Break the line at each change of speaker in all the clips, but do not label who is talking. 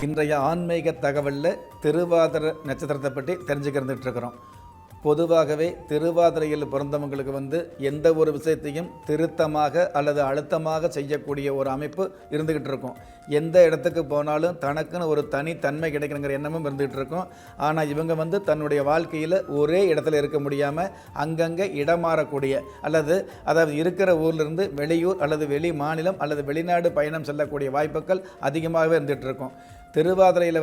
இன்றைய ஆன்மீக தகவலில் திருவாதிரை நட்சத்திரத்தை பற்றி தெரிஞ்சுக்கிறதுட்டு இருக்கிறோம். பொதுவாகவே திருவாதிரையில் பிறந்தவங்களுக்கு எந்த ஒரு விஷயத்தையும் திருத்தமாக அல்லது அழுத்தமாக செய்யக்கூடிய ஒரு அமைப்பு இருந்துக்கிட்டு இருக்கும். எந்த இடத்துக்கு போனாலும் தனக்குன்னு ஒரு தனித்தன்மை கிடைக்கணுங்கிற எண்ணமும் இருந்துகிட்டு இருக்கும். ஆனால் இவங்க தன்னுடைய வாழ்க்கையில் ஒரே இடத்துல இருக்க முடியாமல் அங்கங்கே இடமாறக்கூடிய அதாவது இருக்கிற ஊர்லேருந்து வெளியூர் அல்லது வெளி மாநிலம் அல்லது வெளிநாடு பயணம் செல்லக்கூடிய வாய்ப்புகள் அதிகமாகவே இருந்துகிட்டு இருக்கும். திருவாதிரையில்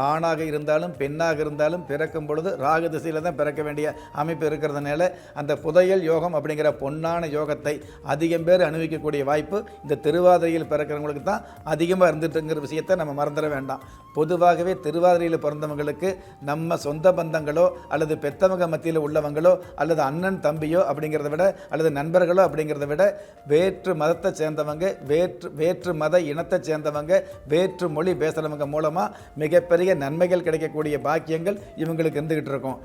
ஆணாக இருந்தாலும் பெண்ணாக இருந்தாலும் பிறக்கும் பொழுது ராகு திசையில் தான் பிறக்க வேண்டிய அமைப்பு இருக்கிறதுனால அந்த புதையல் யோகம் அப்படிங்கிற பொன்னான யோகத்தை அதிகம் பேர் அனுபவிக்கக்கூடிய வாய்ப்பு இந்த திருவாதிரையில் பிறக்கிறவங்களுக்கு தான் அதிகமாக இருந்துட்டுங்கிற விஷயத்தை நம்ம மறந்துட வேண்டாம். பொதுவாகவே திருவாதிரையில் பிறந்தவங்களுக்கு நம்ம சொந்த பந்தங்களோ அல்லது பெத்தவங்க மத்தியில் உள்ளவங்களோ அல்லது அண்ணன் தம்பியோ அப்படிங்கிறத விட அல்லது நண்பர்களோ அப்படிங்கிறத விட வேற்று மதத்தை சேர்ந்தவங்க வேற்று மத இனத்தை சேர்ந்தவங்க வேற்று மொழி பேசுகிறவங்க மூலமாக மிகப்பெரிய நன்மைகள் கிடைக்கக்கூடிய பாக்கியங்கள் இவங்களுக்கு இருந்துகிட்டு இருக்கும்.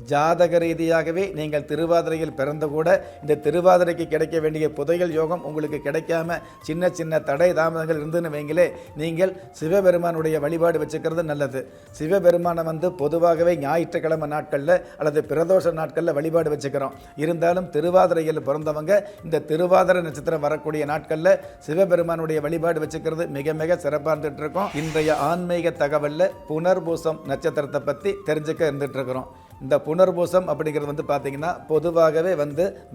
ஜாதக ரீதியாகவே நீங்கள் திருவாதிரையில் பிறந்த கூட இந்த திருவாதிரைக்கு கிடைக்க வேண்டிய புதையல் யோகம் உங்களுக்கு கிடைக்காம சின்ன சின்ன தடை தாமதங்கள் இருந்துன்னு வைங்களே, நீங்கள் சிவபெருமானுடைய வழிபாடு வச்சுக்கிறது நல்லது. சிவபெருமானை பொதுவாகவே ஞாயிற்றுக்கிழமை நாட்களில் அல்லது பிரதோஷ நாட்களில் வழிபாடு வச்சுக்கிறோம். இருந்தாலும் திருவாதிரையில் பிறந்தவங்க இந்த திருவாதிரை நட்சத்திரம் வரக்கூடிய நாட்களில் சிவபெருமானுடைய வழிபாடு வச்சுக்கிறது மிக மிக சிறப்பாக இருந்துட்டு இருக்கோம். இன்றைய ஆன்மீக தகவலில் புனர்பூசம் நட்சத்திரத்தை பற்றி தெரிஞ்சுக்க இருந்துட்டு இருக்கிறோம். இந்த புனர்பூசம் அப்படிங்கிறது பார்த்தீங்கன்னா பொதுவாகவே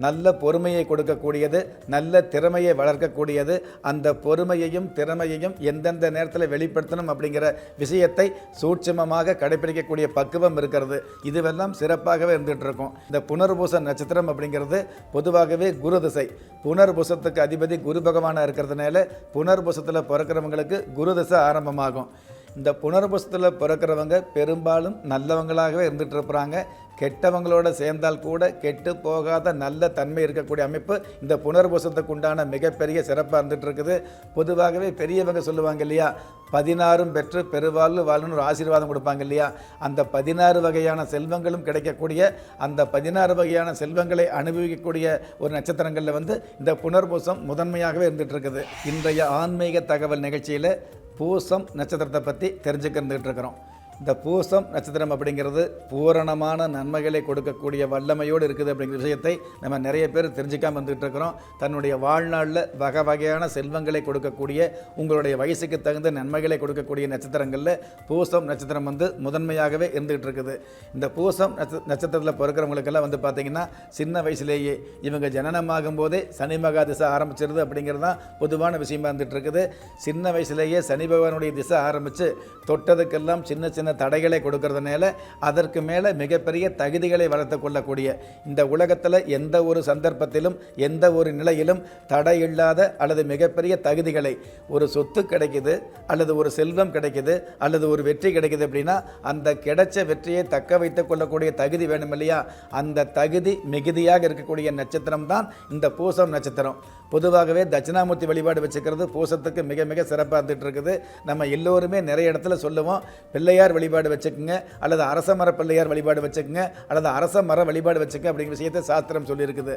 நல்ல பொறுமையை கொடுக்கக்கூடியது, நல்ல திறமையை வளர்க்கக்கூடியது. அந்த பொறுமையையும் திறமையையும் எந்தெந்த நேரத்தில் வெளிப்படுத்தணும் அப்படிங்கிற விஷயத்தை சூட்சமமாக கடைபிடிக்கக்கூடிய பக்குவம் இருக்கிறது. இதுவெல்லாம் சிறப்பாகவே இருந்துகிட்டு இருக்கும். இந்த புனர்பூச நட்சத்திரம் அப்படிங்கிறது பொதுவாகவே குரு திசை. புனர்பூசத்துக்கு அதிபதி குரு பகவானாக இருக்கிறதுனால புனர்பூசத்தில் பிறக்கிறவங்களுக்கு குரு திசை ஆரம்பமாகும். இந்த புனர்பூசத்தில் பிறக்கிறவங்க பெரும்பாலும் நல்லவங்களாகவே இருந்துகிட்டு இருப்பாங்க. கெட்டவங்களோட சேர்ந்தால் கூட கெட்டு போகாத நல்ல தன்மை இருக்கக்கூடிய அமைப்பு இந்த புனர்பூசத்துக்கு உண்டான மிகப்பெரிய சிறப்பாக இருந்துகிட்டு இருக்குது. பொதுவாகவே பெரியவங்க சொல்லுவாங்க இல்லையா, 16 பெற்று பெருவாழ்வு வாழணும்னு ஒரு ஆசீர்வாதம் கொடுப்பாங்க இல்லையா, அந்த 16 வகையான செல்வங்களும் கிடைக்கக்கூடிய அந்த 16 வகையான செல்வங்களை அனுபவிக்கக்கூடிய ஒரு நட்சத்திரங்களில் இந்த புனர்பூசம் முதன்மையாகவே இருந்துகிட்டு இருக்குது. இன்றைய ஆன்மீக தகவல் நிகழ்ச்சியில் பூசம் நட்சத்திரத்தை பற்றி தெரிஞ்சுக்கிட்டு இருக்கிறோம். இந்த பூசம் நட்சத்திரம் அப்படிங்கிறது பூரணமான நன்மைகளை கொடுக்கக்கூடிய வல்லமையோடு இருக்குது அப்படிங்கிற விஷயத்தை நம்ம நிறைய பேர் தெரிஞ்சுக்காமல் வந்துகிட்டு இருக்கிறோம். தன்னுடைய வாழ்நாளில் வகை வகையான செல்வங்களை கொடுக்கக்கூடிய உங்களுடைய வயசுக்கு தகுந்த நன்மைகளை கொடுக்கக்கூடிய நட்சத்திரங்களில் பூசம் நட்சத்திரம் முதன்மையாகவே இருந்துகிட்டு இருக்குது. இந்த பூசம் நட்சத்திரத்தில் பிறக்கிறவங்களுக்கெல்லாம் பார்த்திங்கன்னா சின்ன வயசுலேயே இவங்க ஜனனமாகும் போதே சனி மகா திசை ஆரம்பிச்சிருது அப்படிங்கிறது தான் பொதுவான விஷயமா இருந்துகிட்டு இருக்குது. சின்ன வயசுலேயே சனி பகவானுடைய திசை ஆரம்பித்து தொட்டதுக்கெல்லாம் சின்ன சின்ன தடைகளை கொடுக்கறதுனால அதற்கு மேலே மிகப்பெரிய தகுதிகளை வளர்த்து கொள்ளக்கூடிய இந்த உலகத்தில் எந்த ஒரு சந்தர்ப்பத்திலும் எந்த ஒரு நிலையிலும் தடை இல்லாத அல்லது மிகப்பெரிய தகுதிகளை, ஒரு சொத்து கிடைக்குது அல்லது ஒரு செல்வம் கிடைக்குது அல்லது ஒரு வெற்றி கிடைக்குது அப்படின்னா அந்த கிடைச்ச வெற்றியை தக்க வைத்துக் கொள்ளக்கூடிய தகுதி வேணும் இல்லையா, அந்த தகுதி மிகுதியாக இருக்கக்கூடிய நட்சத்திரம் தான் இந்த பூசம் நட்சத்திரம். பொதுவாகவே தட்சிணாமூர்த்தி வழிபாடு வச்சுக்கிறது பூசத்துக்கு மிக மிக சிறப்பாக இருந்துகிட்டு இருக்குது. நம்ம எல்லோருமே நிறைய இடத்துல சொல்லுவோம், பிள்ளையார் வழிபாடு வச்சுக்கோங்க அல்லது அரச மர பிள்ளையார் வழிபாடு வச்சுக்கோங்க அல்லது அரச மர வழிபாடு வச்சுக்க அப்படிங்கிற விஷயத்தை சாஸ்திரம் சொல்லியிருக்குது.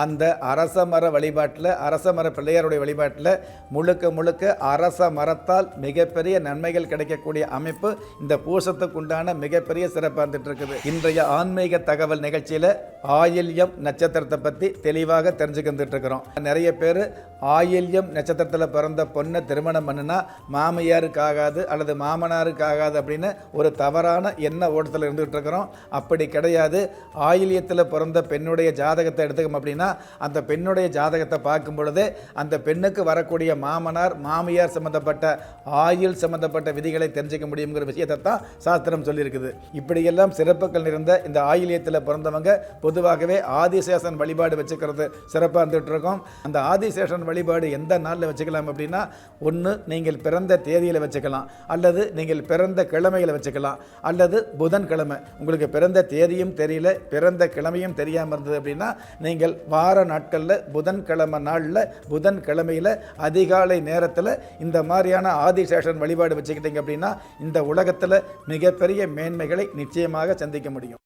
அந்த அரச மர வழிபாட்டில் அரச மர பிள்ளையாருடைய வழிபாட்டில் முழுக்க முழுக்க அரச மரத்தால் மிகப்பெரிய நன்மைகள் கிடைக்கக்கூடிய அமைப்பு இந்த பூசத்துக்கு உண்டான மிகப்பெரிய சிறப்பாக இருந்துட்டு இருக்குது. இன்றைய ஆன்மீக தகவல் நிகழ்ச்சியில் ஆயில்யம் நட்சத்திரத்தை பற்றி தெளிவாக தெரிஞ்சுக்கிட்டு இருக்கிறோம். நிறைய பேர் ஆயில்யம் நட்சத்திரத்தில் பிறந்த பொண்ணை திருமணம் பண்ணுனா மாமியாருக்கு ஆகாது அல்லது மாமனாருக்கு ஆகாது அப்படின்னு ஒரு தவறான எண்ண ஓட்டத்தில் இருந்துகிட்டு இருக்கிறோம். அப்படி கிடையாது. ஆயில்யத்தில் பிறந்த பெண்ணுடைய ஜாதகத்தை எடுத்துக்கணும் அப்படின்னா அந்த பெண்ணுடைய ஜாதகத்தை பார்க்கும் பொழுது அந்த பெண்ணுக்கு வரக்கூடிய மாமனார் மாமியார் சம்மந்தப்பட்ட ஆயுள் சம்மந்தப்பட்ட விதிகளை தெரிஞ்சிக்க முடியுங்கிற விஷயத்தை தான் சாஸ்திரம் சொல்லியிருக்குது. இப்படியெல்லாம் சிறப்புகள் நிறைந்த இந்த ஆயில்யத்தில் பிறந்தவங்க பொதுவாகவே ஆதிசேஷன் வழிபாடு வச்சுக்கிறது சிறப்பாக இருந்துகிட்டு இருக்கோம். அந்த ஆதிசேஷன் வழிபாடு எந்த நாளில் வச்சுக்கலாம் அப்படின்னா, ஒன்று நீங்கள் பிறந்த தேதியில் வச்சுக்கலாம் அல்லது நீங்கள் பிறந்த கிழமைகளை வச்சுக்கலாம் அல்லது புதன்கிழமை. உங்களுக்கு பிறந்த தேதியும் தெரியல பிறந்த கிழமையும் தெரியாமல் இருந்தது அப்படின்னா நீங்கள் வார நாட்களில் புதன்கிழமை நாளில் புதன்கிழமையில் அதிகாலை நேரத்தில் இந்த மாதிரியான ஆதிசேஷன் வழிபாடு வச்சுக்கிட்டீங்க அப்படின்னா இந்த உலகத்தில் மிகப்பெரிய மேன்மைகளை நிச்சயமாக சந்திக்க முடியும்.